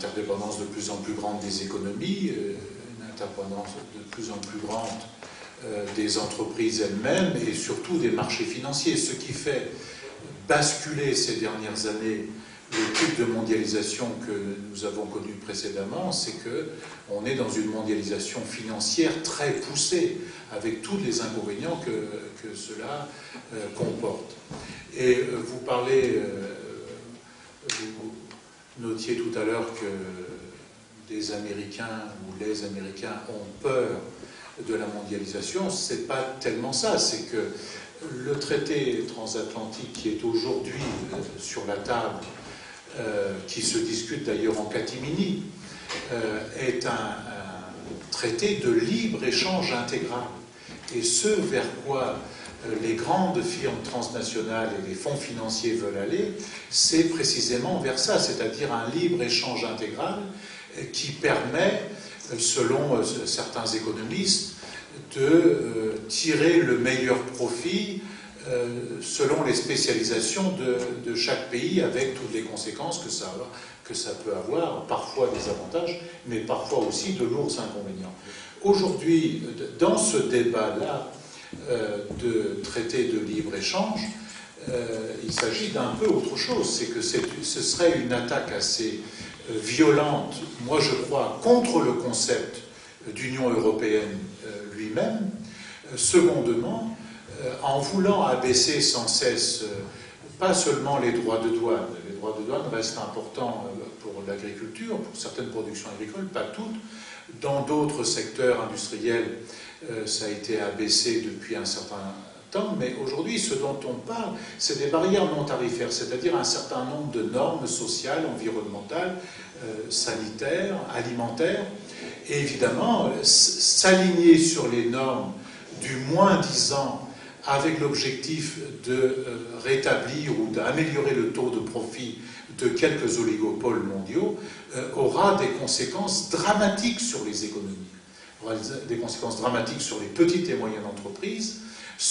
interdépendance de plus en plus grande des économies, une interdépendance de plus en plus grande des entreprises elles-mêmes et surtout des marchés financiers, ce qui fait basculer ces dernières années le type de mondialisation que nous avons connu précédemment, c'est qu'on est dans une mondialisation financière très poussée, avec tous les inconvénients que cela comporte. Et vous parlez, vous notiez tout à l'heure que des Américains ou les Américains ont peur de la mondialisation. C'est pas tellement ça, c'est que le traité transatlantique qui est aujourd'hui sur la table, qui se discute d'ailleurs en catimini, est un traité de libre-échange intégral. Et ce vers quoi les grandes firmes transnationales et les fonds financiers veulent aller, c'est précisément vers ça, c'est-à-dire un libre-échange intégral qui permet, selon certains économistes, de tirer le meilleur profit selon les spécialisations de chaque pays, avec toutes les conséquences que ça peut avoir, parfois des avantages, mais parfois aussi de lourds inconvénients. Aujourd'hui, dans ce débat-là de traité de libre-échange, il s'agit d'un peu autre chose, c'est que ce serait une attaque assez violente, moi je crois, contre le concept d'Union européenne lui-même. Secondement, en voulant abaisser sans cesse, pas seulement les droits de douane. Les droits de douane restent importants pour l'agriculture, pour certaines productions agricoles, pas toutes. Dans d'autres secteurs industriels, ça a été abaissé depuis un certain temps, mais aujourd'hui, ce dont on parle, c'est des barrières non tarifaires, c'est-à-dire un certain nombre de normes sociales, environnementales, sanitaires, alimentaires, et évidemment, s'aligner sur les normes du moins-disant avec l'objectif de rétablir ou d'améliorer le taux de profit de quelques oligopoles mondiaux, aura des conséquences dramatiques sur les économies, aura des conséquences dramatiques sur les petites et moyennes entreprises,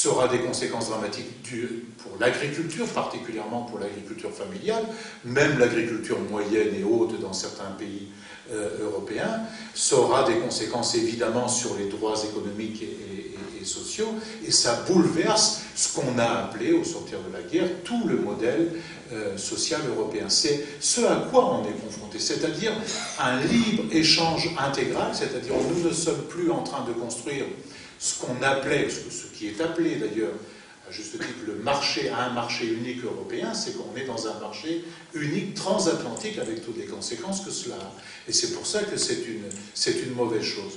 aura des conséquences dramatiques pour l'agriculture, particulièrement pour l'agriculture familiale, même l'agriculture moyenne et haute dans certains pays européens, ça aura des conséquences évidemment sur les droits économiques et sociaux, et ça bouleverse ce qu'on a appelé, au sortir de la guerre, tout le modèle social européen. C'est ce à quoi on est confronté, c'est-à-dire un libre-échange intégral, c'est-à-dire nous ne sommes plus en train de construire ce qu'on appelait, ce qui est appelé d'ailleurs, à juste titre, le marché, un marché unique européen, c'est qu'on est dans un marché unique transatlantique avec toutes les conséquences que cela a. Et c'est pour ça que c'est une mauvaise chose.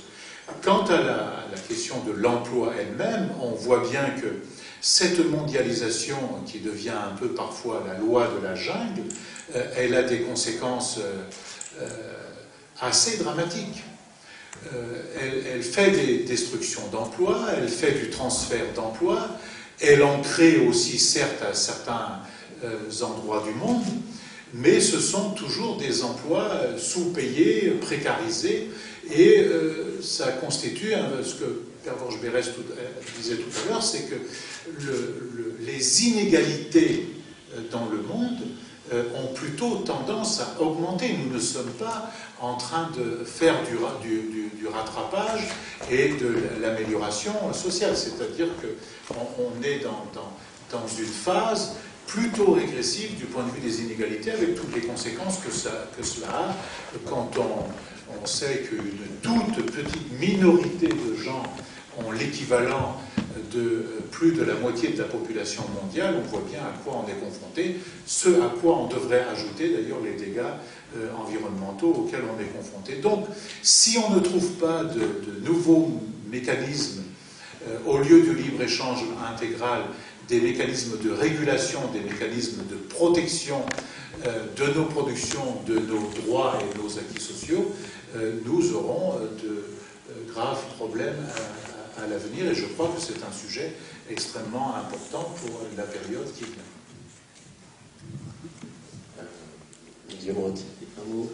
Quant à la question de l'emploi elle-même, on voit bien que cette mondialisation qui devient un peu parfois la loi de la jungle, elle a des conséquences assez dramatiques. Elle fait des destructions d'emplois, elle fait du transfert d'emplois, elle en crée aussi, certes, à certains endroits du monde, mais ce sont toujours des emplois sous-payés, précarisés, et ça constitue, ce que Pervenche Berès disait tout à l'heure, c'est que les inégalités dans le monde ont plutôt tendance à augmenter. Nous ne sommes pas en train de faire du rattrapage et de l'amélioration sociale. C'est-à-dire qu'on est dans une phase plutôt régressive du point de vue des inégalités, avec toutes les conséquences que cela a quand on sait qu'une toute petite minorité de gens ont l'équivalent de plus de la moitié de la population mondiale. On voit bien à quoi on est confronté, ce à quoi on devrait ajouter d'ailleurs les dégâts environnementaux auxquels on est confronté. Donc, si on ne trouve pas de nouveaux mécanismes, au lieu du libre-échange intégral, des mécanismes de régulation, des mécanismes de protection de nos productions, de nos droits et de nos acquis sociaux, nous aurons de graves problèmes à l'avenir, et je crois que c'est un sujet extrêmement important pour la période qui vient. Guillaume Rotti, un mot.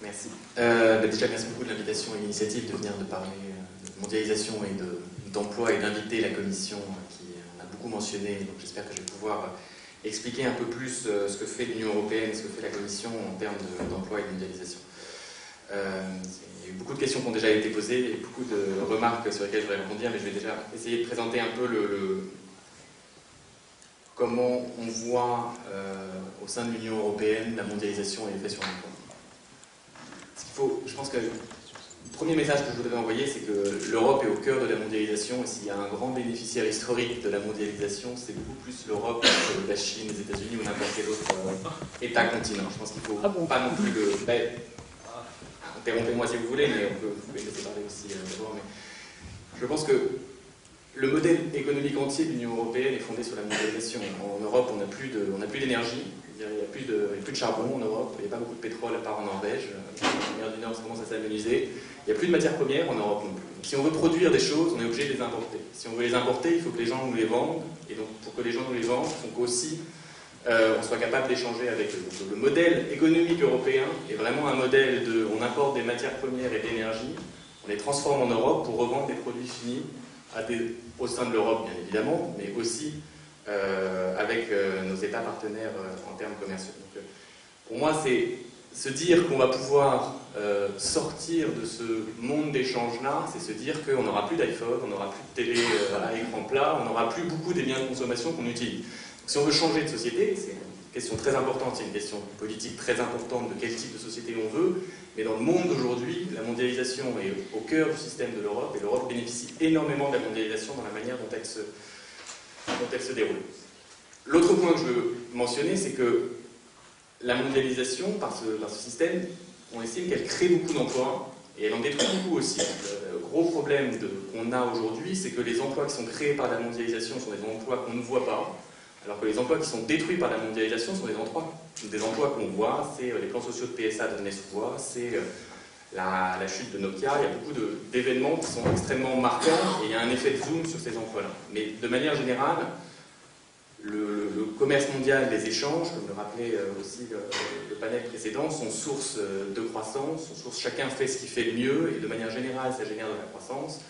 Merci. Déjà, merci beaucoup de l'invitation et l'initiative de venir de parler de mondialisation et d'emploi et d'inviter la Commission qui en a beaucoup mentionné. Donc j'espère que je vais pouvoir expliquer un peu plus ce que fait l'Union européenne, ce que fait la Commission en termes d'emploi et de mondialisation. Il y a eu beaucoup de questions qui ont déjà été posées et beaucoup de remarques sur lesquelles je vais répondre, mais je vais déjà essayer de présenter un peu comment on voit au sein de l'Union européenne la mondialisation et l'effet sur l'emploi. Je pense que le premier message que je voudrais envoyer, c'est que l'Europe est au cœur de la mondialisation, et s'il y a un grand bénéficiaire historique de la mondialisation, c'est beaucoup plus l'Europe que la Chine, les États-Unis ou n'importe quel autre État-continent. Je pense qu'il ne faut pas non plus le... interrompez-moi si vous voulez, mais vous pouvez laisser parler aussi d'abord. Mais je pense que le modèle économique entier de l'Union européenne est fondé sur la mondialisation. En Europe, on n'a plus d'énergie. Il n'y a plus de charbon en Europe, il n'y a pas beaucoup de pétrole à part en Norvège. La mer du Nord commence à s'amenuiser. Il n'y a plus de matières premières en Europe non plus. Donc, si on veut produire des choses, on est obligé de les importer. Si on veut les importer, il faut que les gens nous les vendent. Et donc, pour que les gens nous les vendent, il faut qu'aussi on soit capable d'échanger avec eux. Donc, le modèle économique européen est vraiment un modèle de... On importe des matières premières et de l'énergie, on les transforme en Europe pour revendre des produits finis au sein de l'Europe, bien évidemment, mais aussi avec nos États partenaires en termes commerciaux. Donc, pour moi, c'est se dire qu'on va pouvoir sortir de ce monde d'échange-là, c'est se dire qu'on n'aura plus d'iPhone, on n'aura plus de télé à écran plat, on n'aura plus beaucoup des biens de consommation qu'on utilise. Donc, si on veut changer de société, c'est une question très importante, c'est une question politique très importante de quel type de société on veut, mais dans le monde d'aujourd'hui, la mondialisation est au cœur du système de l'Europe, et l'Europe bénéficie énormément de la mondialisation dans la manière dont elle se déroule. L'autre point que je veux mentionner, c'est que la mondialisation, par ce système, on estime qu'elle crée beaucoup d'emplois, et elle en détruit beaucoup aussi. Le gros problème qu'on a aujourd'hui, c'est que les emplois qui sont créés par la mondialisation sont des emplois qu'on ne voit pas, alors que les emplois qui sont détruits par la mondialisation sont des emplois qu'on voit. C'est les plans sociaux de PSA de Nestlé, c'est la chute de Nokia. Il y a beaucoup d'événements qui sont extrêmement marquants, et il y a un effet de zoom sur ces emplois-là. Mais de manière générale, le commerce mondial, les échanges, comme le rappelait aussi le panel précédent, sont source de croissance, chacun fait ce qu'il fait le mieux, et de manière générale, ça génère de la croissance.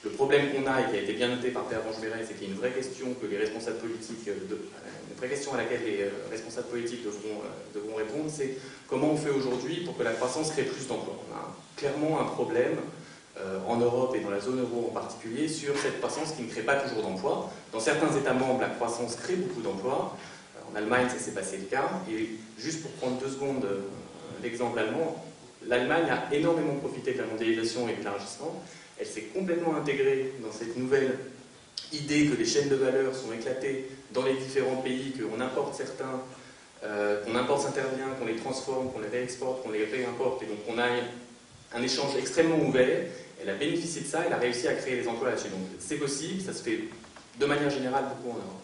Le problème qu'on a, et qui a été bien noté par Pierre-Ange Verret, c'est qu'il y a une vraie question que les responsables politiques, une vraie question à laquelle les responsables politiques devront répondre, c'est comment on fait aujourd'hui pour que la croissance crée plus d'emplois. On a clairement un problème en Europe et dans la zone euro en particulier sur cette croissance qui ne crée pas toujours d'emplois. Dans certains États membres, la croissance crée beaucoup d'emplois. En Allemagne, ça s'est passé le cas. Et juste pour prendre 2 secondes l'exemple allemand, l'Allemagne a énormément profité de la mondialisation et de l'élargissement. Elle s'est complètement intégrée dans cette nouvelle idée que les chaînes de valeur sont éclatées dans les différents pays, qu'on importe certains, qu'on importe certains biens, qu'on les transforme, qu'on les réexporte, qu'on les réimporte, et donc on a un échange extrêmement ouvert. Elle a bénéficié de ça, elle a réussi à créer des emplois là-dessus. Donc c'est possible, ça se fait de manière générale beaucoup en Europe.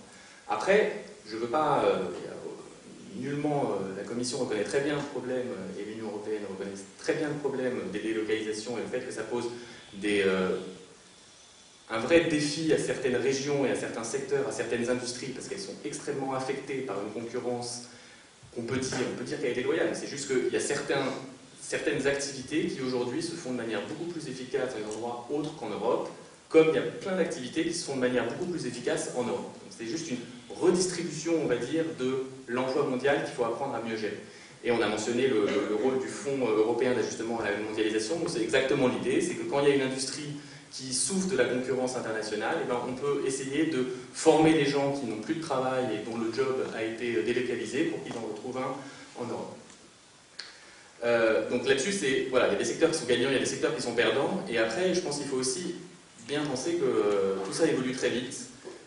Après, je ne veux pas... nullement, la Commission reconnaît très bien le problème, et l'Union européenne reconnaît très bien le problème des délocalisations et le fait que ça pose un vrai défi à certaines régions et à certains secteurs, à certaines industries, parce qu'elles sont extrêmement affectées par une concurrence qu'on peut dire qu'elle est déloyale. C'est juste qu'il y a certaines activités qui aujourd'hui se font de manière beaucoup plus efficace dans les endroits autres qu'en Europe, comme il y a plein d'activités qui se font de manière beaucoup plus efficace en Europe. C'est juste une redistribution, on va dire, de l'emploi mondial qu'il faut apprendre à mieux gérer. Et on a mentionné le rôle du Fonds européen d'ajustement à la mondialisation. C'est exactement l'idée, c'est que quand il y a une industrie qui souffre de la concurrence internationale, eh ben, on peut essayer de former les gens qui n'ont plus de travail et dont le job a été délocalisé pour qu'ils en retrouvent un en Europe. Donc là-dessus, voilà, il y a des secteurs qui sont gagnants, il y a des secteurs qui sont perdants. Et après, je pense qu'il faut aussi bien penser que tout ça évolue très vite.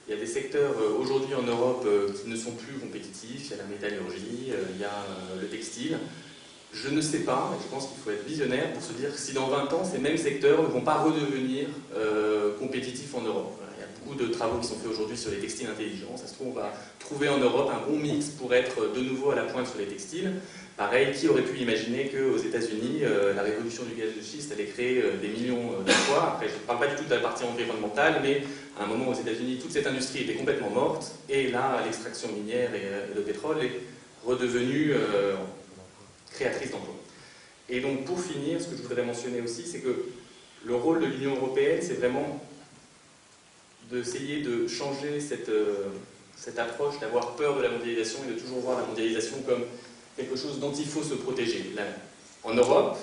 Il y a des secteurs aujourd'hui en Europe qui ne sont plus compétitifs. Il y a la métallurgie, il y a le textile. Je ne sais pas, mais je pense qu'il faut être visionnaire pour se dire que si dans 20 ans, ces mêmes secteurs ne vont pas redevenir compétitifs en Europe. Voilà, il y a beaucoup de travaux qui sont faits aujourd'hui sur les textiles intelligents. Ça se trouve, on va trouver en Europe un bon mix pour être de nouveau à la pointe sur les textiles. Pareil, qui aurait pu imaginer qu'aux États-Unis, la révolution du gaz de schiste allait créer des millions d'emplois. Après, je ne parle pas du tout de la partie environnementale, mais à un moment aux États-Unis, toute cette industrie était complètement morte, et là, l'extraction minière et le pétrole est redevenue créatrice d'emplois. Et donc, pour finir, ce que je voudrais mentionner aussi, c'est que le rôle de l'Union européenne, c'est vraiment d'essayer de changer cette approche d'avoir peur de la mondialisation et de toujours voir la mondialisation comme quelque chose dont il faut se protéger. Là, en Europe,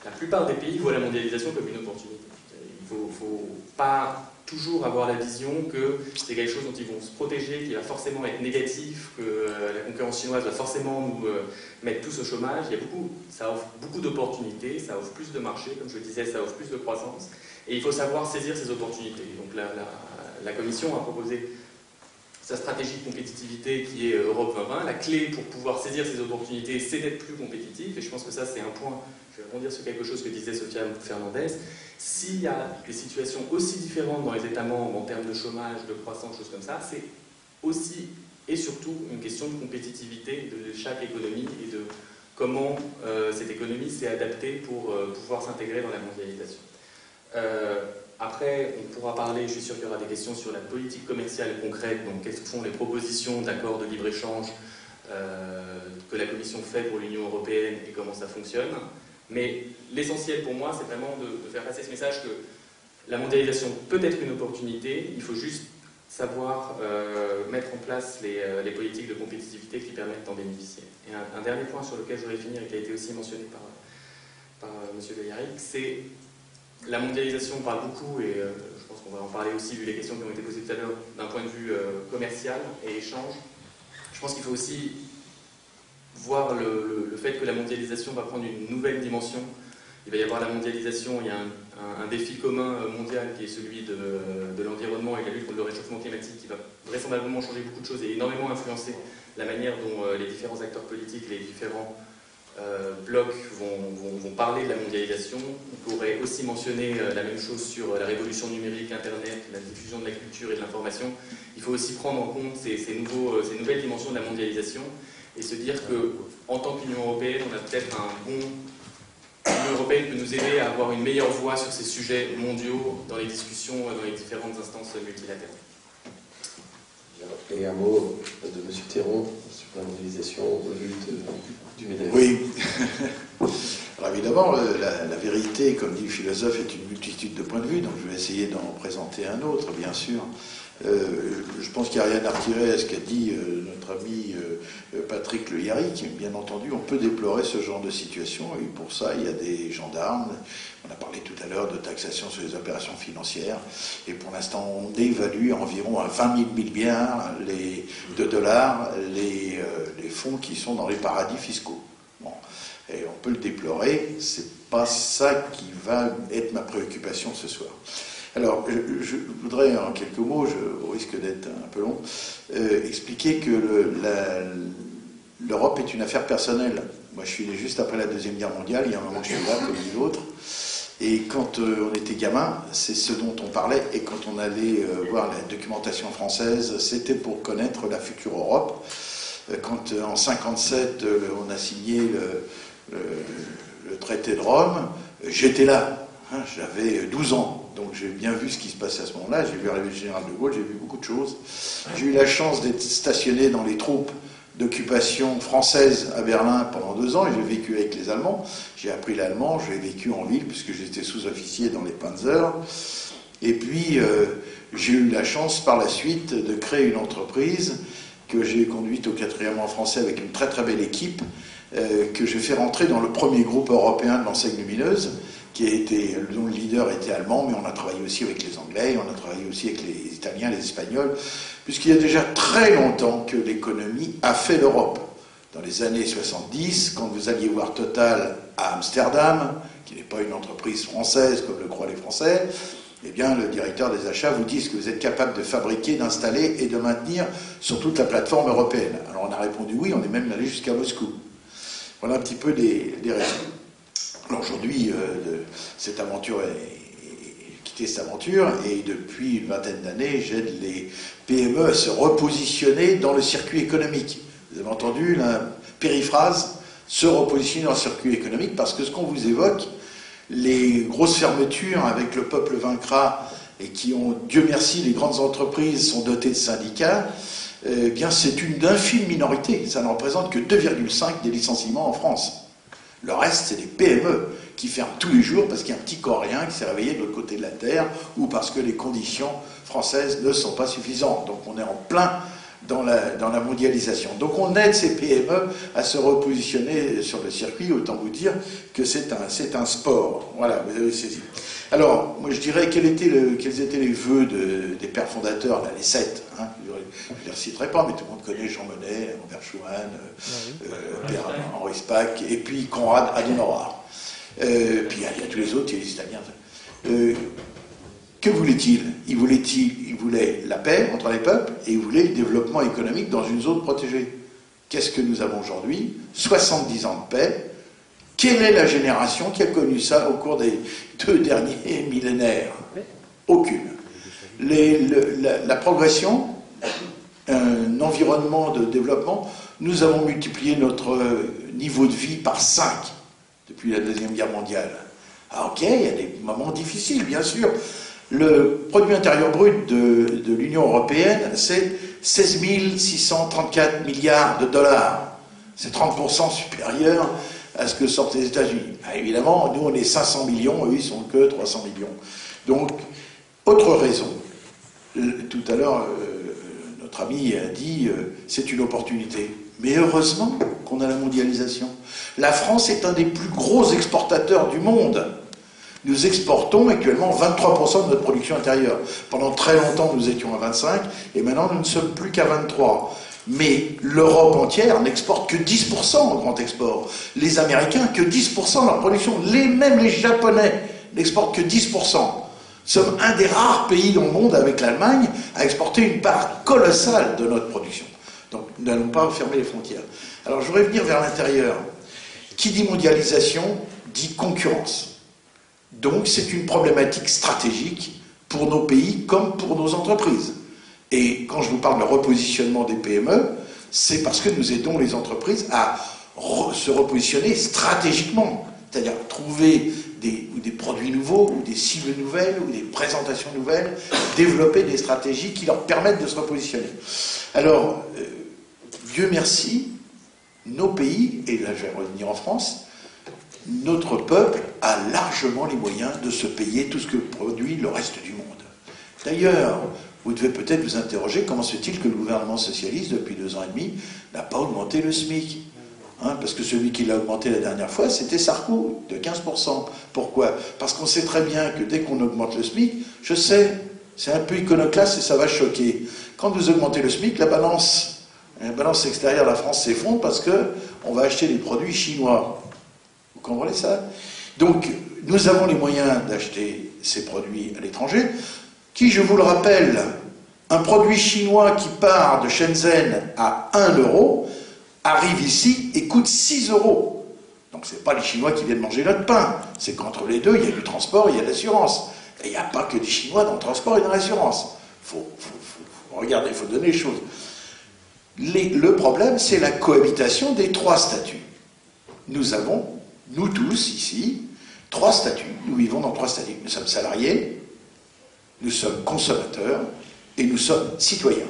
la plupart des pays voient la mondialisation comme une opportunité. Il ne faut pas toujours avoir la vision que c'est quelque chose dont ils vont se protéger, qui va forcément être négatif, que la concurrence chinoise va forcément nous mettre tous au chômage. Ça offre beaucoup d'opportunités, ça offre plus de marchés, comme je le disais, ça offre plus de croissance. Et il faut savoir saisir ces opportunités. Donc la Commission a proposé sa stratégie de compétitivité qui est Europe 2020. La clé pour pouvoir saisir ces opportunités, c'est d'être plus compétitif. Et je pense que ça, c'est un point, je vais rebondir sur quelque chose que disait Sofia Fernandez. S'il y a des situations aussi différentes dans les États membres en termes de chômage, de croissance, choses comme ça, c'est aussi et surtout une question de compétitivité de chaque économie et de comment cette économie s'est adaptée pour pouvoir s'intégrer dans la mondialisation. Après, on pourra parler, je suis sûr qu'il y aura des questions sur la politique commerciale concrète, donc quelles sont les propositions d'accords de libre-échange que la Commission fait pour l'Union européenne et comment ça fonctionne. Mais l'essentiel pour moi, c'est vraiment de faire passer ce message que la mondialisation peut être une opportunité, il faut juste savoir mettre en place les politiques de compétitivité qui permettent d'en bénéficier. Et un dernier point sur lequel je voudrais finir et qui a été aussi mentionné par M. Gayaric, c'est la mondialisation. On parle beaucoup, et je pense qu'on va en parler aussi vu les questions qui ont été posées tout à l'heure, d'un point de vue commercial et échange. Je pense qu'il faut aussi voir le fait que la mondialisation va prendre une nouvelle dimension. Il va y avoir la mondialisation, il y a un défi commun mondial qui est celui de l'environnement et de la lutte contre le réchauffement climatique qui va vraisemblablement changer beaucoup de choses et énormément influencer la manière dont les différents acteurs politiques, les différents blocs vont parler de la mondialisation. On pourrait aussi mentionner la même chose sur la révolution numérique, Internet, la diffusion de la culture et de l'information. Il faut aussi prendre en compte ces nouvelles dimensions de la mondialisation et se dire qu'en tant qu'Union européenne, on a peut-être l'Union européenne peut nous aider à avoir une meilleure voix sur ces sujets mondiaux dans les discussions dans les différentes instances multilatérales. Et un mot de M. Théron sur la mondialisation au vu du MEDEF. Oui. Alors évidemment, la vérité, comme dit le philosophe, est une multitude de points de vue, donc je vais essayer d'en présenter un autre, bien sûr. Je pense qu'il n'y a rien à retirer à ce qu'a dit notre ami Patrick Le Yarrick. Bien entendu, on peut déplorer ce genre de situation, et pour ça, il y a des gendarmes. On a parlé tout à l'heure de taxation sur les opérations financières, et pour l'instant, on évalue environ à 20 000 milliards de dollars les fonds qui sont dans les paradis fiscaux. Bon. Et on peut le déplorer, c'est pas ça qui va être ma préoccupation ce soir. Alors, je voudrais en quelques mots, au risque d'être un peu long, expliquer que l'Europe est une affaire personnelle. Moi, je suis né juste après la Deuxième Guerre mondiale, il y a un moment que je suis là, comme les autres. Et quand on était gamin, c'est ce dont on parlait. Et quand on allait voir la documentation française, c'était pour connaître la future Europe. Quand en 1957, on a signé le traité de Rome, j'étais là. Hein, j'avais 12 ans. Donc j'ai bien vu ce qui se passait à ce moment-là, j'ai vu arriver le général de Gaulle, j'ai vu beaucoup de choses. J'ai eu la chance d'être stationné dans les troupes d'occupation française à Berlin pendant 2 ans, et j'ai vécu avec les Allemands. J'ai appris l'allemand, j'ai vécu en ville, puisque j'étais sous-officier dans les Panzers. Et puis j'ai eu la chance par la suite de créer une entreprise que j'ai conduite au 4e rang français avec une très très belle équipe, que j'ai fait rentrer dans le premier groupe européen de l'enseigne lumineuse, dont le leader était allemand, mais on a travaillé aussi avec les Anglais, on a travaillé aussi avec les Italiens, les Espagnols, puisqu'il y a déjà très longtemps que l'économie a fait l'Europe. Dans les années 70, quand vous alliez voir Total à Amsterdam, qui n'est pas une entreprise française comme le croient les Français, eh bien le directeur des achats vous dit ce que vous êtes capable de fabriquer, d'installer et de maintenir sur toute la plateforme européenne. Alors on a répondu oui, on est même allé jusqu'à Moscou. Voilà un petit peu des raisons. Alors aujourd'hui, cette aventure quitté cette aventure, et depuis une vingtaine d'années, j'aide les PME à se repositionner dans le circuit économique. Vous avez entendu la périphrase, se repositionner dans le circuit économique, parce que ce qu'on vous évoque, les grosses fermetures avec le peuple vaincra, et qui ont, Dieu merci, les grandes entreprises sont dotées de syndicats, eh bien c'est une infime minorité. Ça ne représente que 2,5 des licenciements en France. Le reste, c'est des PME qui ferment tous les jours parce qu'il y a un petit Coréen qui s'est réveillé de l'autre côté de la Terre ou parce que les conditions françaises ne sont pas suffisantes. Donc on est en plein dans la mondialisation. Donc on aide ces PME à se repositionner sur le circuit, autant vous dire que c'est un sport. Voilà, vous avez saisi. Alors, moi je dirais quels étaient les vœux des pères fondateurs, là, les 7. Hein, je ne les reciterai pas, mais tout le monde connaît Jean Monnet, Robert Schuman, Henri Spaak, et puis Konrad Adenauer. Puis il y a tous les autres, il y a les Italiens. Que voulait-il? Il voulait la paix entre les peuples et il voulait le développement économique dans une zone protégée. Qu'est-ce que nous avons aujourd'hui? 70 ans de paix. Quelle est la génération qui a connu ça au cours des 2 derniers millénaires? Aucune. La progression, un environnement de développement, nous avons multiplié notre niveau de vie par 5 depuis la Deuxième Guerre mondiale. Ah, ok, il y a des moments difficiles, bien sûr. Le produit intérieur brut de l'Union européenne, c'est 16 634 milliards de dollars. C'est 30% supérieur à ce que sortent les États-Unis. Ah, évidemment, nous, on est 500 millions, eux, ils sont que 300 millions. Donc, autre raison. Tout à l'heure, notre ami a dit c'est une opportunité. Mais heureusement qu'on a la mondialisation. La France est un des plus gros exportateurs du monde. Nous exportons actuellement 23% de notre production intérieure. Pendant très longtemps, nous étions à 25%, et maintenant, nous ne sommes plus qu'à 23%. Mais l'Europe entière n'exporte que 10% au grand export. Les Américains, que 10% de leur production. Même les Japonais n'exportent que 10%. Nous sommes un des rares pays dans le monde, avec l'Allemagne, à exporter une part colossale de notre production. Donc, nous n'allons pas fermer les frontières. Alors, je voudrais venir vers l'intérieur. Qui dit mondialisation, dit concurrence. Donc, c'est une problématique stratégique pour nos pays comme pour nos entreprises. Et quand je vous parle de repositionnement des PME, c'est parce que nous aidons les entreprises à se repositionner stratégiquement. C'est-à-dire trouver des produits nouveaux, ou des cibles nouvelles, ou des présentations nouvelles, développer des stratégies qui leur permettent de se repositionner. Alors, Dieu merci, nos pays, et là je vais revenir en France, notre peuple a largement les moyens de se payer tout ce que produit le reste du monde. D'ailleurs, vous devez peut-être vous interroger comment se fait-il que le gouvernement socialiste, depuis 2 ans et demi, n'a pas augmenté le SMIC, hein, parce que celui qui l'a augmenté la dernière fois, c'était Sarko, de 15%. Pourquoi? Parce qu'on sait très bien que dès qu'on augmente le SMIC, je sais, c'est un peu iconoclaste et ça va choquer. Quand vous augmentez le SMIC, la balance extérieure de la France s'effondre parce qu'on va acheter des produits chinois. Vous comprenez ça? Donc, nous avons les moyens d'acheter ces produits à l'étranger, qui, je vous le rappelle, un produit chinois qui part de Shenzhen à 1 euro, arrive ici et coûte 6 euros. Donc, ce n'est pas les Chinois qui viennent manger notre pain. C'est qu'entre les deux, il y a du transport, il y a de l'assurance. Et il n'y a pas que des Chinois dans le transport et dans l'assurance. Regardez, il faut donner les choses. Le problème, c'est la cohabitation des 3 statuts. Nous avons, nous tous, ici, 3 statuts. Nous vivons dans 3 statuts. Nous sommes salariés, nous sommes consommateurs et nous sommes citoyens.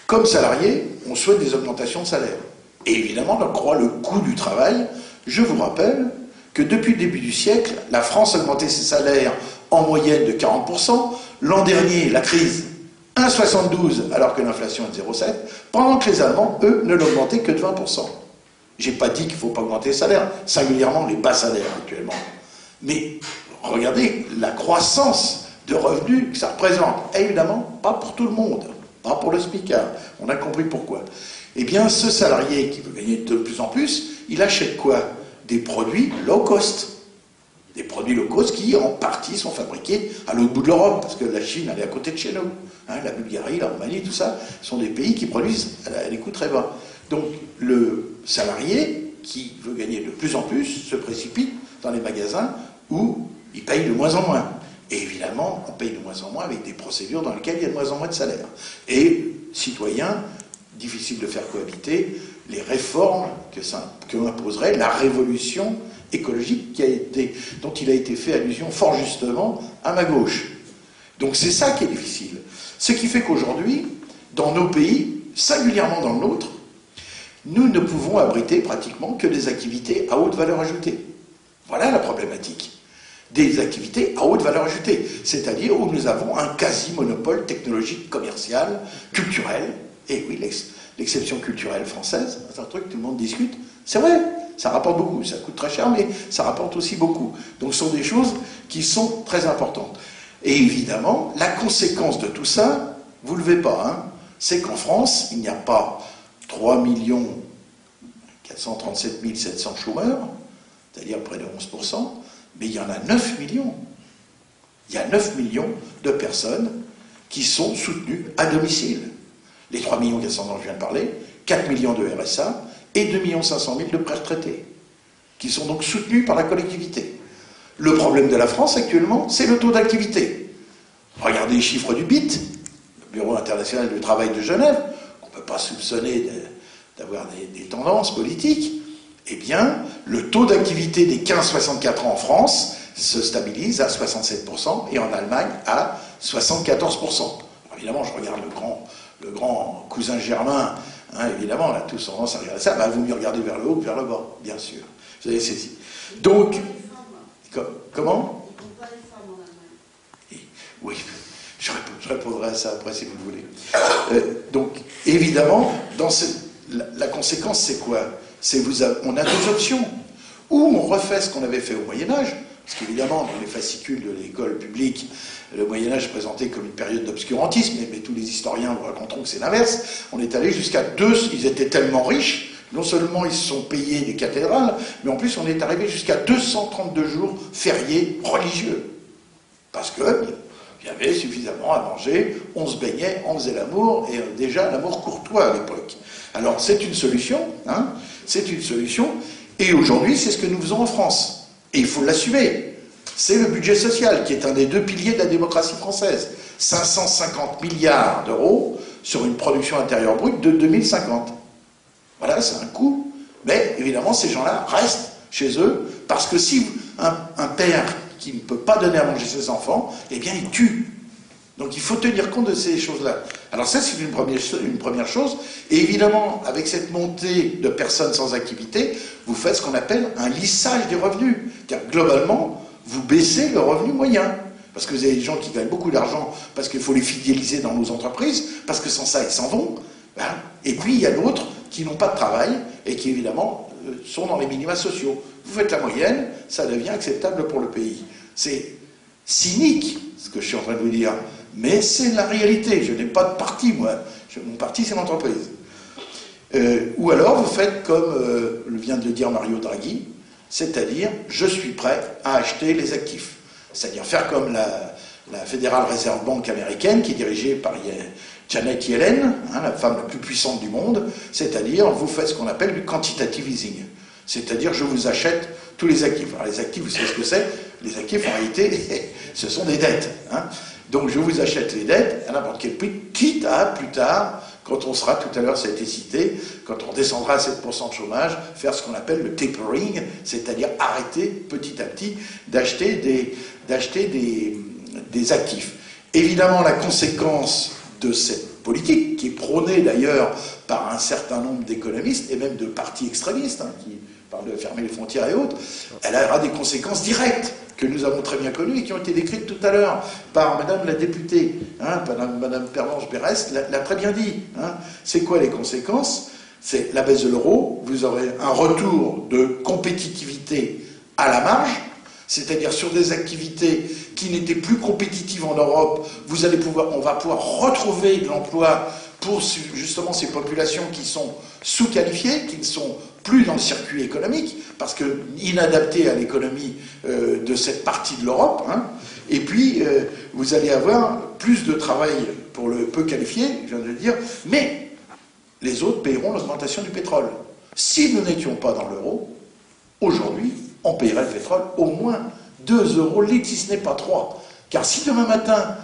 Comme salariés, on souhaite des augmentations de salaire. Et évidemment, on croit le coût du travail. Je vous rappelle que depuis le début du siècle, la France a augmenté ses salaires en moyenne de 40%. L'an dernier, la crise, 1,72 alors que l'inflation est de 0,7, pendant que les Allemands, eux, ne l'augmentaient que de 20%. J'ai pas dit qu'il ne faut pas augmenter les salaires, singulièrement les bas salaires actuellement. Mais regardez la croissance de revenus que ça représente. Et évidemment, pas pour tout le monde, pas pour le SMICard. On a compris pourquoi. Eh bien, ce salarié qui veut gagner de plus en plus, il achète quoi? Des produits low cost. Des produits low cost qui, en partie, sont fabriqués à l'autre bout de l'Europe, parce que la Chine, elle est à côté de chez nous. Hein, la Bulgarie, la Roumanie, tout ça, sont des pays qui produisent à des coûts très bas. Donc, le salarié qui veut gagner de plus en plus se précipite dans les magasins où il paye de moins en moins. Et évidemment, on paye de moins en moins avec des procédures dans lesquelles il y a de moins en moins de salaire. Et, citoyens, difficile de faire cohabiter les réformes que imposerait la révolution écologique dont il a été fait allusion fort justement à ma gauche. Donc c'est ça qui est difficile. Ce qui fait qu'aujourd'hui, dans nos pays, singulièrement dans le nôtre, nous ne pouvons abriter pratiquement que des activités à haute valeur ajoutée. Voilà la problématique. Des activités à haute valeur ajoutée, c'est-à-dire où nous avons un quasi-monopole technologique, commercial, culturel. Et oui, l'exception culturelle française, c'est un truc que tout le monde discute, c'est vrai, ça rapporte beaucoup, ça coûte très cher, mais ça rapporte aussi beaucoup. Donc ce sont des choses qui sont très importantes. Et évidemment, la conséquence de tout ça, vous ne le levez pas, hein, c'est qu'en France, il n'y a pas 3 437 700 chômeurs, c'est-à-dire près de 11%, mais il y en a 9 millions. Il y a 9 millions de personnes qui sont soutenues à domicile. Les 3 400 000 dont je viens de parler, 4 millions de RSA et 2 500 000 de pré-retraités, qui sont donc soutenus par la collectivité. Le problème de la France actuellement, c'est le taux d'activité. Regardez les chiffres du BIT, le Bureau international du travail de Genève, qu'on ne peut pas soupçonner d'avoir des tendances politiques. Eh bien, le taux d'activité des 15-64 ans en France se stabilise à 67% et en Allemagne à 74%. Alors, évidemment, je regarde le grand cousin Germain, hein, évidemment, on a tous tendance à regarder ça. Bah, vous mieux regardez vers le haut que vers le bas, bien sûr. Vous avez saisi. Donc, comment ? Oui, je répondrai à ça après si vous le voulez. Donc, évidemment, la conséquence, c'est quoi ? On a deux options. Ou on refait ce qu'on avait fait au Moyen-Âge, parce qu'évidemment, dans les fascicules de l'école publique, le Moyen-Âge est présenté comme une période d'obscurantisme, mais tous les historiens vous raconteront que c'est l'inverse. On est allé jusqu'à ils étaient tellement riches, non seulement ils se sont payés des cathédrales, mais en plus on est arrivé jusqu'à 232 jours fériés religieux. Parce qu'il y avait suffisamment à manger, on se baignait, on faisait l'amour, et déjà l'amour courtois à l'époque. Alors c'est une solution, hein, c'est une solution, et aujourd'hui c'est ce que nous faisons en France. Et il faut l'assumer. C'est le budget social qui est un des deux piliers de la démocratie française. 550 milliards d'euros sur une production intérieure brute de 2050. Voilà, c'est un coût. Mais évidemment, ces gens-là restent chez eux parce que si un père qui ne peut pas donner à manger ses enfants, eh bien, il tue. Donc il faut tenir compte de ces choses-là. Alors ça, c'est une première chose. Et évidemment, avec cette montée de personnes sans activité, vous faites ce qu'on appelle un lissage des revenus. C'est-à-dire, globalement, vous baissez le revenu moyen. Parce que vous avez des gens qui gagnent beaucoup d'argent, parce qu'il faut les fidéliser dans nos entreprises, parce que sans ça, ils s'en vont. Hein. Et puis, il y a d'autres qui n'ont pas de travail, et qui, évidemment, sont dans les minima sociaux. Vous faites la moyenne, ça devient acceptable pour le pays. C'est cynique, ce que je suis en train de vous dire, mais c'est la réalité. Je n'ai pas de parti, moi. Mon parti, c'est l'entreprise. Ou alors, vous faites comme vient de le dire Mario Draghi, c'est-à-dire, je suis prêt à acheter les actifs. C'est-à-dire faire comme la Federal Reserve Bank américaine, qui est dirigée par Janet Yellen, hein, la femme la plus puissante du monde, c'est-à-dire, vous faites ce qu'on appelle du quantitative easing. C'est-à-dire, je vous achète tous les actifs. Alors, les actifs, vous savez ce que c'est? Les actifs, en réalité, ce sont des dettes. Hein. Donc, je vous achète les dettes à n'importe quel prix, quitte à, plus tard, quand on sera, tout à l'heure, ça a été cité, quand on descendra à 7% de chômage, faire ce qu'on appelle le tapering, c'est-à-dire arrêter petit à petit d'acheter des actifs. Évidemment, la conséquence de cette politique, qui est prônée d'ailleurs par un certain nombre d'économistes, et même de partis extrémistes, hein, qui parlent de fermer les frontières et autres, elle aura des conséquences directes, que nous avons très bien connues et qui ont été décrites tout à l'heure par Madame la députée, hein, Madame Pervenche Berès l'a très bien dit. Hein. C'est quoi les conséquences? C'est la baisse de l'euro, vous aurez un retour de compétitivité à la marge, c'est-à-dire sur des activités qui n'étaient plus compétitives en Europe, on va pouvoir retrouver de l'emploi pour justement ces populations qui sont sous-qualifiées, qui ne sont plus dans le circuit économique, parce que inadaptées à l'économie de cette partie de l'Europe, hein. Et puis vous allez avoir plus de travail pour le peu qualifié, je viens de le dire, mais les autres paieront l'augmentation du pétrole. Si nous n'étions pas dans l'euro, aujourd'hui, on paierait le pétrole au moins 2 € le litre, si ce n'est pas 3. Car si demain matin,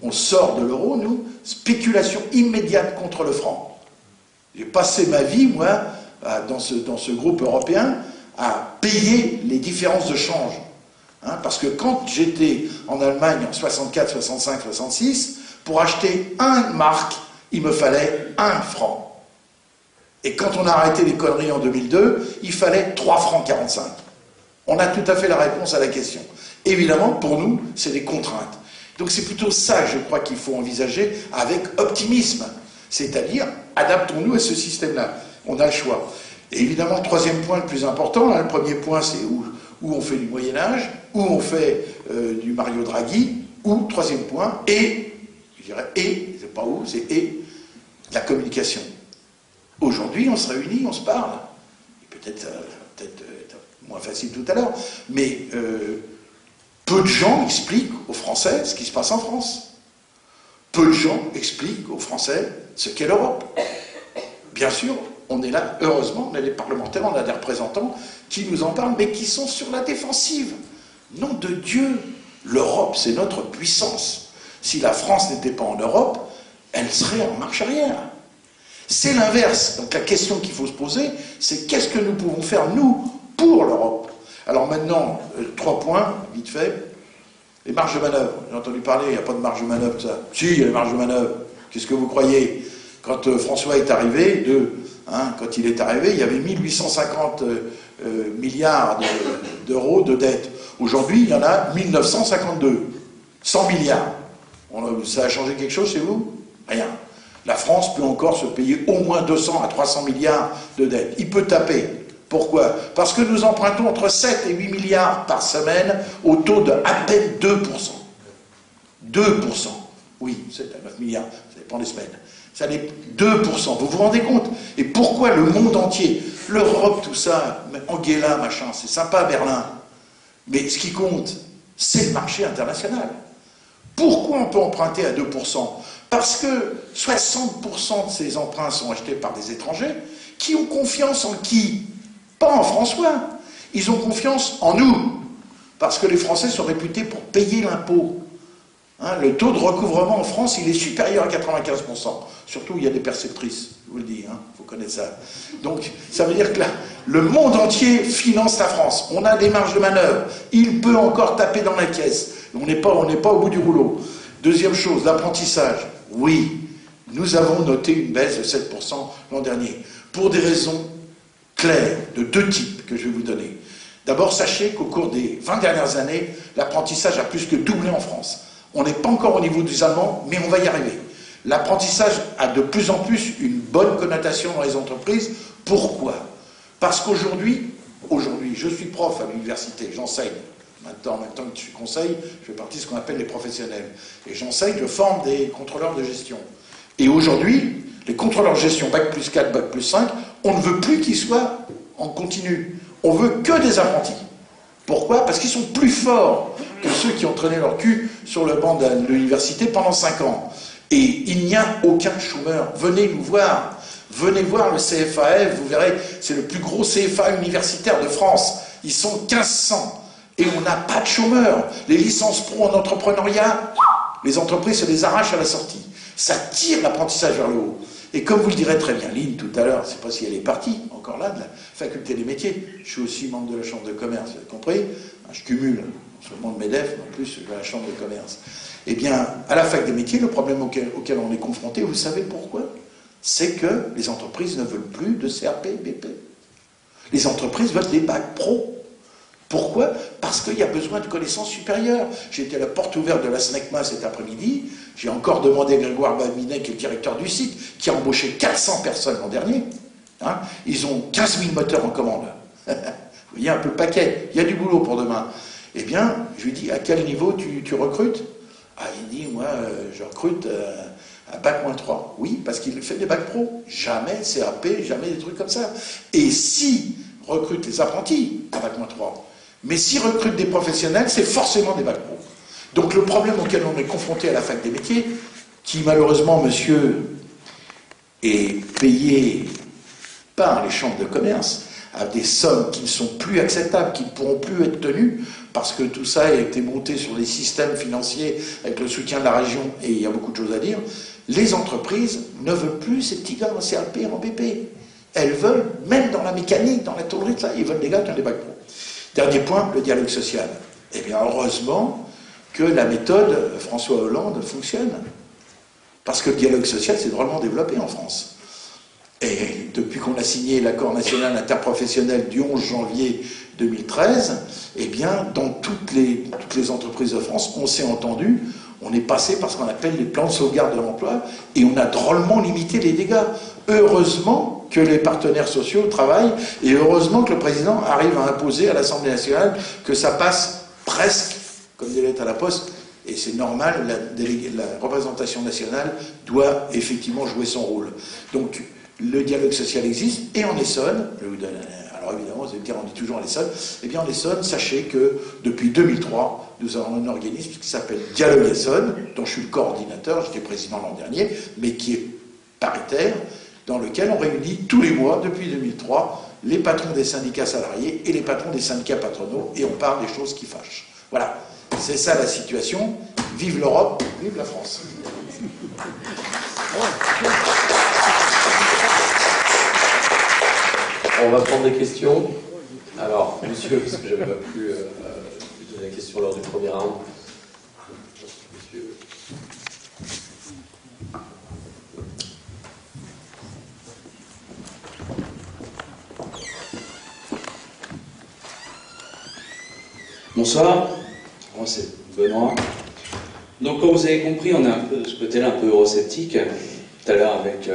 on sort de l'euro, nous, spéculation immédiate contre le franc. J'ai passé ma vie, moi, dans ce groupe européen, à payer les différences de change. Hein, parce que quand j'étais en Allemagne en 64, 65, 66, pour acheter 1 mark, il me fallait 1 franc. Et quand on a arrêté les conneries en 2002, il fallait 3 francs 45. On a tout à fait la réponse à la question. Évidemment, pour nous, c'est des contraintes. Donc c'est plutôt ça, je crois, qu'il faut envisager avec optimisme. C'est-à-dire, adaptons-nous à ce système-là. On a le choix. Et évidemment, le troisième point le plus important, hein, le premier point, c'est où on fait du Moyen-Âge, où on fait du Mario Draghi, ou, troisième point, je dirais, c'est pas où, c'est la communication. Aujourd'hui, on se réunit, on se parle. Peut-être moins facile tout à l'heure, mais peu de gens expliquent aux Français ce qui se passe en France. Peu de gens expliquent aux Français ce qu'est l'Europe. Bien sûr, on est là, heureusement, on a des parlementaires, on a des représentants qui nous en parlent, mais qui sont sur la défensive. Nom de Dieu, l'Europe, c'est notre puissance. Si la France n'était pas en Europe, elle serait en marche arrière. C'est l'inverse. Donc la question qu'il faut se poser, c'est qu'est-ce que nous pouvons faire, nous, pour l'Europe? Alors maintenant, 3 points, vite fait. Les marges de manœuvre. J'ai entendu parler, il n'y a pas de marge de manœuvre, ça. Si, il y a des marges de manœuvre. Qu'est-ce que vous croyez? Quand François est arrivé, quand il est arrivé, il y avait 1850 milliards d'euros de dette. Aujourd'hui, il y en a 1952. 100 milliards. Ça a changé quelque chose chez vous? Rien. La France peut encore se payer au moins 200 à 300 milliards de dettes. Il peut taper. Pourquoi? Parce que nous empruntons entre 7 et 8 milliards par semaine au taux de à peine 2%. 2%. Oui, 7 à 9 milliards, ça dépend des semaines. Ça n'est 2%. Vous vous rendez compte? Et pourquoi le monde entier, l'Europe, tout ça, Angela, machin, c'est sympa Berlin. Mais ce qui compte, c'est le marché international. Pourquoi on peut emprunter à 2%? Parce que 60% de ces emprunts sont achetés par des étrangers qui ont confiance en qui? Pas en François. Ils ont confiance en nous. Parce que les Français sont réputés pour payer l'impôt. Hein, le taux de recouvrement en France, il est supérieur à 95%. Surtout, il y a des perceptrices, je vous le dis, faut connaître ça. Donc, ça veut dire que là, le monde entier finance la France. On a des marges de manœuvre. Il peut encore taper dans la caisse. On n'est pas au bout du rouleau. Deuxième chose, l'apprentissage. Oui, nous avons noté une baisse de 7% l'an dernier. Pour des raisons claires, de 2 types que je vais vous donner. D'abord, sachez qu'au cours des 20 dernières années, l'apprentissage a plus que doublé en France. On n'est pas encore au niveau des Allemands, mais on va y arriver. L'apprentissage a de plus en plus une bonne connotation dans les entreprises. Pourquoi? Parce qu'aujourd'hui, je suis prof à l'université, j'enseigne. Maintenant, en même temps que je suis conseil, je fais partie de ce qu'on appelle les professionnels. Et j'enseigne, je forme des contrôleurs de gestion. Et aujourd'hui, les contrôleurs de gestion, Bac plus 4, Bac plus 5, on ne veut plus qu'ils soient en continu. On veut que des apprentis. Pourquoi? Parce qu'ils sont plus forts que ceux qui ont traîné leur cul sur le banc de l'université pendant 5 ans. Et il n'y a aucun chômeur. Venez nous voir. Venez voir le CFAF, vous verrez, c'est le plus gros CFA universitaire de France. Ils sont 1500. Et on n'a pas de chômeurs. Les licences pro en entrepreneuriat, les entreprises se les arrachent à la sortie. Ça tire l'apprentissage vers le haut. Et comme vous le direz très bien, Lynn, tout à l'heure, je ne sais pas si elle est partie, encore là, de la faculté des métiers. Je suis aussi membre de la chambre de commerce, vous avez compris? Je cumule, non seulement le MEDEF, mais en plus de la chambre de commerce. Eh bien, à la fac des métiers, le problème auquel on est confronté, vous savez pourquoi? C'est que les entreprises ne veulent plus de CAP, BP. Les entreprises veulent des bacs pro. Pourquoi? Parce qu'il y a besoin de connaissances supérieures. J'étais à la porte ouverte de la SNECMA cet après-midi. J'ai encore demandé à Grégoire Babinet, qui est le directeur du site, qui a embauché 400 personnes l'an dernier. Ils ont 15 000 moteurs en commande. Vous voyez un peu le paquet. Il y a du boulot pour demain. Eh bien, je lui dis, à quel niveau tu recrutes? Ah, il dit, moi, je recrute à Bac-3. Oui, parce qu'il fait des bacs pro. Jamais CAP, jamais des trucs comme ça. Et si recrute les apprentis à Bac-3, mais s'ils recrutent des professionnels, c'est forcément des bacs pro. Donc le problème auquel on est confronté à la fac des métiers, qui malheureusement, monsieur, est payé par les chambres de commerce à des sommes qui ne sont plus acceptables, qui ne pourront plus être tenues, parce que tout ça a été monté sur des systèmes financiers avec le soutien de la région, et il y a beaucoup de choses à dire. Les entreprises ne veulent plus ces petits gars en CAP, en BP. Elles veulent, même dans la mécanique, dans la tôlerie, ils veulent des gars qui ont des bacs pro. Dernier point, le dialogue social. Eh bien, heureusement que la méthode François Hollande fonctionne. Parce que le dialogue social s'est drôlement développé en France. Et depuis qu'on a signé l'accord national interprofessionnel du 11 janvier 2013, eh bien, dans toutes les entreprises de France, on s'est entendu, on est passé par ce qu'on appelle les plans de sauvegarde de l'emploi, et on a drôlement limité les dégâts. Heureusement que les partenaires sociaux travaillent, et heureusement que le président arrive à imposer à l'Assemblée nationale que ça passe presque comme des lettres à la poste, et c'est normal, la représentation nationale doit effectivement jouer son rôle. Donc, le dialogue social existe, et en Essonne, alors évidemment, vous allez me dire, on dit toujours en Essonne, eh bien en Essonne, sachez que depuis 2003, nous avons un organisme qui s'appelle Dialogue Essonne, dont je suis le coordinateur, j'étais président l'an dernier, mais qui est paritaire, dans lequel on réunit tous les mois, depuis 2003, les patrons des syndicats salariés et les patrons des syndicats patronaux, et on parle des choses qui fâchent. Voilà, c'est ça la situation. Vive l'Europe, vive la France. On va prendre des questions. Alors, monsieur, parce que je n'avais pas pu poser la question lors du premier round. Monsieur. Bonsoir, moi c'est Benoît. Donc comme vous avez compris, on est un peu de ce côté-là un peu eurosceptique. Tout à l'heure avec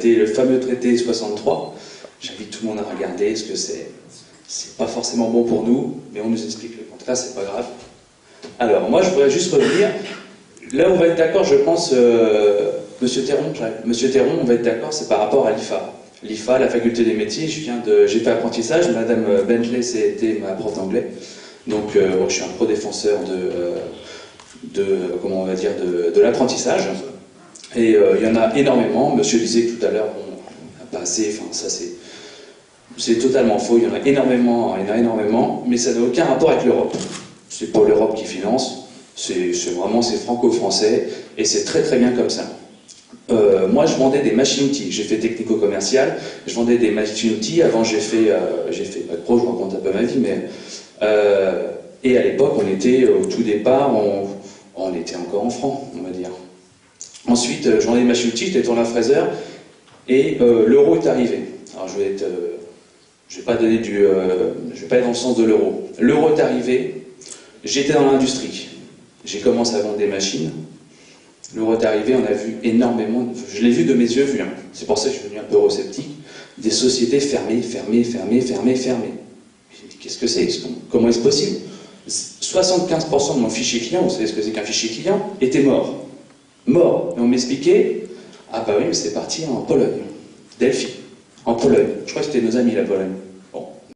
le fameux traité 63. J'invite tout le monde à regarder, parce que c'est pas forcément bon pour nous, mais on nous explique le contraire, c'est pas grave. Alors, moi je voudrais juste revenir, là où on va être d'accord, je pense, Monsieur Théron, on va être d'accord, c'est par rapport à l'IFA. L'IFA, la faculté des métiers, j'ai fait apprentissage, Madame Bentley, c'était ma prof d'anglais, donc je suis un pro-défenseur comment on va dire, de l'apprentissage, et il y en a énormément, monsieur disait tout à l'heure, bon, pas assez, enfin ça c'est totalement faux, il y en a énormément, mais ça n'a aucun rapport avec l'Europe. C'est pas l'Europe qui finance, c'est franco-français, et c'est très très bien comme ça. Moi je vendais des machines-outils, j'ai fait technico-commercial, je vendais des machines-outils, avant j'ai fait Bac Pro, je raconte un peu ma vie, mais... et à l'époque on était, au tout départ, on était encore en francs, on va dire. Ensuite, je vendais des machines-outils, j'étais tourné à fraiseur, et l'euro est arrivé. Alors je vais pas donner je vais pas aller dans le sens de l'euro. L'euro est arrivé, j'étais dans l'industrie. J'ai commencé à vendre des machines. L'euro est arrivé, on a vu énormément, je l'ai vu de mes yeux vus, hein. C'est pour ça que je suis devenu un peu eurosceptique, des sociétés fermées. Qu'est-ce que c'est? Comment est-ce possible? 75% de mon fichier client, vous savez ce que c'est qu'un fichier client, était mort. Mort. Et on m'expliquait, ah bah oui, mais c'est parti en Pologne. Delphi. En Pologne. Je crois que c'était nos amis, la Pologne.